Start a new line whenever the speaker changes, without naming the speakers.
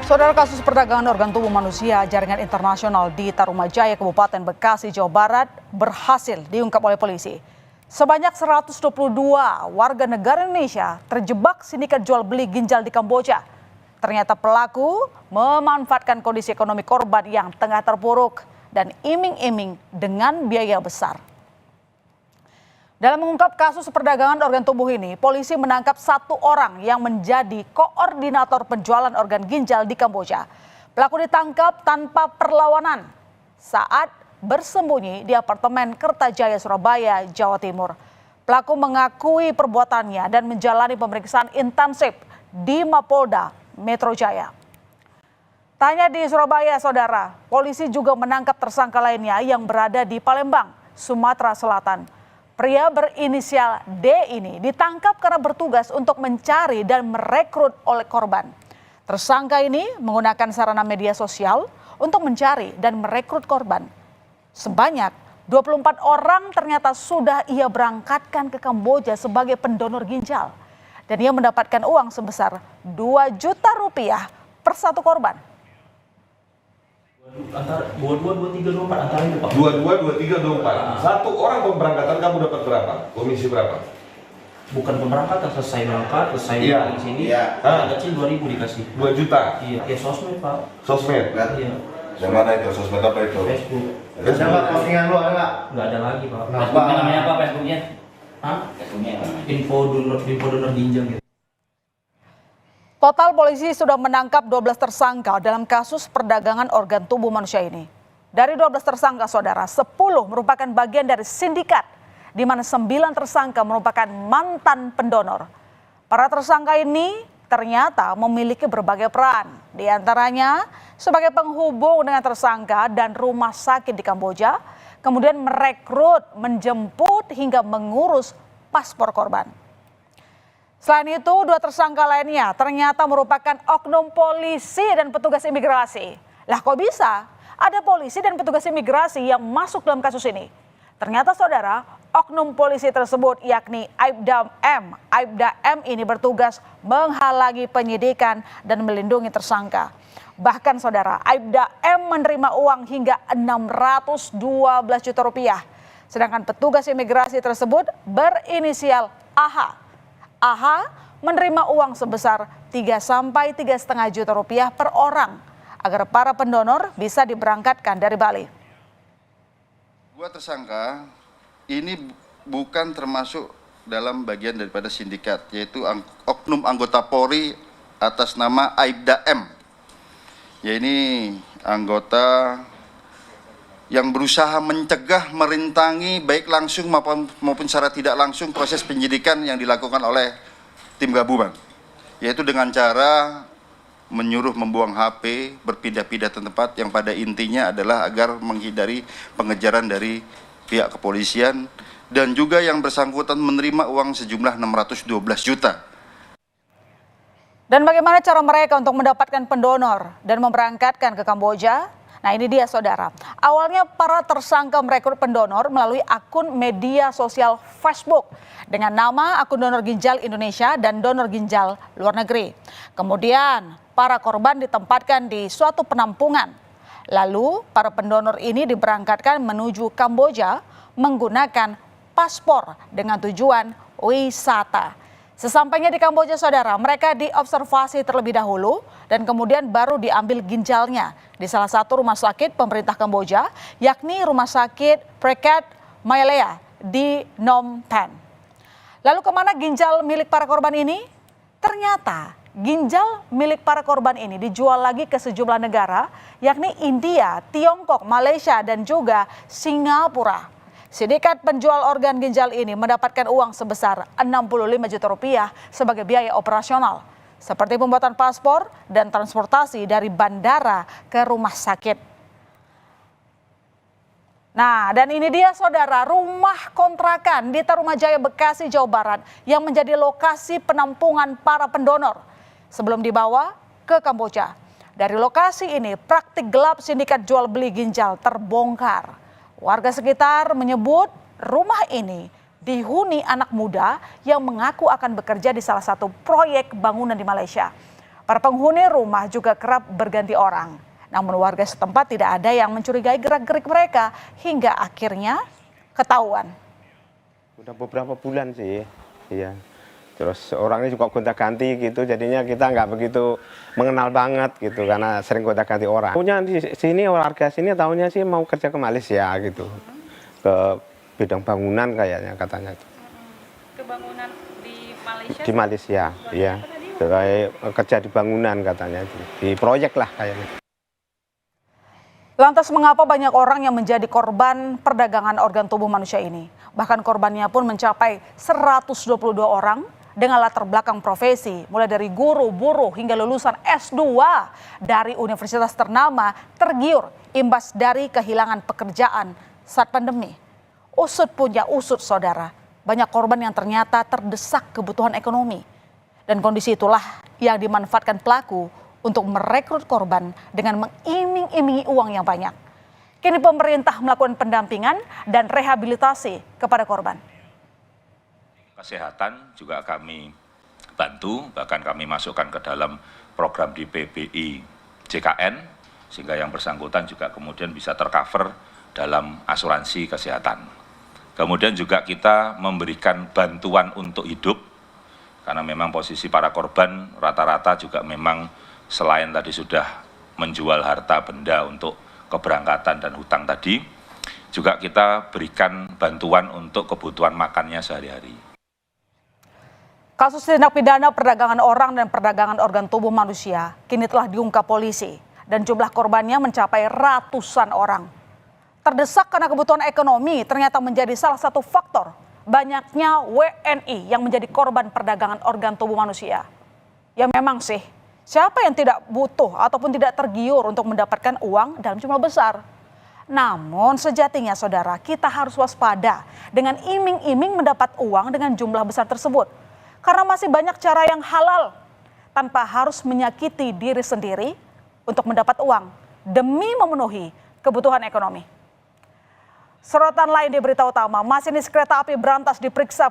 Saudara, kasus perdagangan organ tubuh manusia jaringan internasional di Tarumajaya, Kabupaten Bekasi, Jawa Barat berhasil diungkap oleh polisi. Sebanyak 122 warga negara Indonesia terjebak sindikat jual beli ginjal di Kamboja. Ternyata pelaku memanfaatkan kondisi ekonomi korban yang tengah terpuruk dan iming-iming dengan biaya besar. Dalam mengungkap kasus perdagangan organ tubuh ini, polisi menangkap satu orang yang menjadi koordinator penjualan organ ginjal di Kamboja. Pelaku ditangkap tanpa perlawanan saat bersembunyi di apartemen Kertajaya, Surabaya, Jawa Timur. Pelaku mengakui perbuatannya dan menjalani pemeriksaan intensif di Mapolda Metro Jaya. Tanya di Surabaya, saudara, polisi juga menangkap tersangka lainnya yang berada di Palembang, Sumatera Selatan. Pria berinisial D ini ditangkap karena bertugas untuk mencari dan merekrut oleh korban. Tersangka ini menggunakan sarana media sosial untuk mencari dan merekrut korban. Sebanyak 24 orang ternyata sudah ia berangkatkan ke Kamboja sebagai pendonor ginjal. Dan ia mendapatkan uang sebesar 2 juta rupiah per satu korban.
Antara 22, 23, 24 antara itu Pak.
22, 23, 24. Satu orang pemberangkatan kamu dapat berapa? Komisi berapa?
Bukan pemberangkatan, selesai berangkat, selesai di sini.
Iya.
Kecil 2.000 dikasih.
2 juta.
Iya, ya sosmed Pak.
Sosmed.
Iya.
Yang mana itu? Sosmed apa itu?
Facebook.
Ada nggak postingan lu, ada nggak?
Nggak ada lagi Pak.
Facebooknya namanya apa Facebooknya?
Hah?
Facebooknya apa namanya?
Info donor ginjal gitu.
Total polisi sudah menangkap 12 tersangka dalam kasus perdagangan organ tubuh manusia ini. Dari 12 tersangka, saudara, 10 merupakan bagian dari sindikat, di mana 9 tersangka merupakan mantan pendonor. Para tersangka ini ternyata memiliki berbagai peran, di antaranya sebagai penghubung dengan tersangka dan rumah sakit di Kamboja, kemudian merekrut, menjemput, hingga mengurus paspor korban. Selain itu, 2 tersangka lainnya ternyata merupakan oknum polisi dan petugas imigrasi. Lah kok bisa? Ada polisi dan petugas imigrasi yang masuk dalam kasus ini. Ternyata saudara, oknum polisi tersebut yakni Aibda M. Aibda M ini bertugas menghalangi penyidikan dan melindungi tersangka. Bahkan saudara, Aibda M menerima uang hingga 612 juta rupiah. Sedangkan petugas imigrasi tersebut berinisial AH. AH menerima uang sebesar 3 sampai 3,5 juta rupiah per orang agar para pendonor bisa diberangkatkan dari Bali.
2 tersangka ini bukan termasuk dalam bagian daripada sindikat, yaitu oknum anggota Polri atas nama Aibda M. Ya, ini anggota yang berusaha mencegah, merintangi baik langsung maupun secara tidak langsung proses penyidikan yang dilakukan oleh tim gabungan, yaitu dengan cara menyuruh membuang HP, berpindah-pindah tempat yang pada intinya adalah agar menghindari pengejaran dari pihak kepolisian, dan juga yang bersangkutan menerima uang sejumlah 612 juta.
Dan bagaimana cara mereka untuk mendapatkan pendonor dan memberangkatkan ke Kamboja? Nah, ini dia saudara. Awalnya para tersangka merekrut pendonor melalui akun media sosial Facebook dengan nama akun donor ginjal Indonesia dan donor ginjal luar negeri. Kemudian para korban ditempatkan di suatu penampungan. Lalu para pendonor ini diberangkatkan menuju Kamboja menggunakan paspor dengan tujuan wisata. Sesampainya di Kamboja, saudara, mereka diobservasi terlebih dahulu dan kemudian baru diambil ginjalnya di salah satu rumah sakit pemerintah Kamboja, yakni Rumah Sakit Preket Mailea di Phnom Penh. Lalu kemana ginjal milik para korban ini? Ternyata ginjal milik para korban ini dijual lagi ke sejumlah negara, yakni India, Tiongkok, Malaysia, dan juga Singapura. Sindikat penjual organ ginjal ini mendapatkan uang sebesar 65 juta rupiah sebagai biaya operasional, seperti pembuatan paspor dan transportasi dari bandara ke rumah sakit. Nah, dan ini dia saudara, rumah kontrakan di Tarumajaya, Bekasi, Jawa Barat yang menjadi lokasi penampungan para pendonor sebelum dibawa ke Kamboja. Dari lokasi ini, praktik gelap sindikat jual beli ginjal terbongkar. Warga sekitar menyebut rumah ini dihuni anak muda yang mengaku akan bekerja di salah satu proyek bangunan di Malaysia. Para penghuni rumah juga kerap berganti orang. Namun warga setempat tidak ada yang mencurigai gerak-gerik mereka hingga akhirnya ketahuan.
Udah beberapa bulan sih, iya. Terus orangnya juga gonta-ganti gitu, jadinya kita nggak begitu mengenal banget gitu karena sering gonta-ganti orang. Punya di sini warga sini tahunya sih mau kerja ke Malaysia gitu, ke bidang bangunan kayaknya katanya.
Ke bangunan di Malaysia?
Di Malaysia, iya. Kerja di bangunan katanya, di proyek lah kayaknya.
Lantas mengapa banyak orang yang menjadi korban perdagangan organ tubuh manusia ini? Bahkan korbannya pun mencapai 122 orang dengan latar belakang profesi, mulai dari guru, buruh hingga lulusan S2 dari universitas ternama tergiur imbas dari kehilangan pekerjaan saat pandemi. Usut punya usut saudara, banyak korban yang ternyata terdesak kebutuhan ekonomi. Dan kondisi itulah yang dimanfaatkan pelaku untuk merekrut korban dengan mengiming-imingi uang yang banyak. Kini pemerintah melakukan pendampingan dan rehabilitasi kepada korban.
Kesehatan juga kami bantu, bahkan kami masukkan ke dalam program di PBI JKN, sehingga yang bersangkutan juga kemudian bisa tercover dalam asuransi kesehatan. Kemudian juga kita memberikan bantuan untuk hidup, karena memang posisi para korban rata-rata juga memang selain tadi sudah menjual harta benda untuk keberangkatan dan hutang tadi, juga kita berikan bantuan untuk kebutuhan makannya sehari-hari.
Kasus tindak pidana perdagangan orang dan perdagangan organ tubuh manusia kini telah diungkap polisi dan jumlah korbannya mencapai ratusan orang. Terdesak karena kebutuhan ekonomi ternyata menjadi salah satu faktor banyaknya WNI yang menjadi korban perdagangan organ tubuh manusia. Ya memang sih, siapa yang tidak butuh ataupun tidak tergiur untuk mendapatkan uang dalam jumlah besar? Namun sejatinya saudara, kita harus waspada dengan iming-iming mendapat uang dengan jumlah besar tersebut. Karena masih banyak cara yang halal tanpa harus menyakiti diri sendiri untuk mendapat uang demi memenuhi kebutuhan ekonomi. Sorotan lain di berita utama, masinis kereta api berantas diperiksa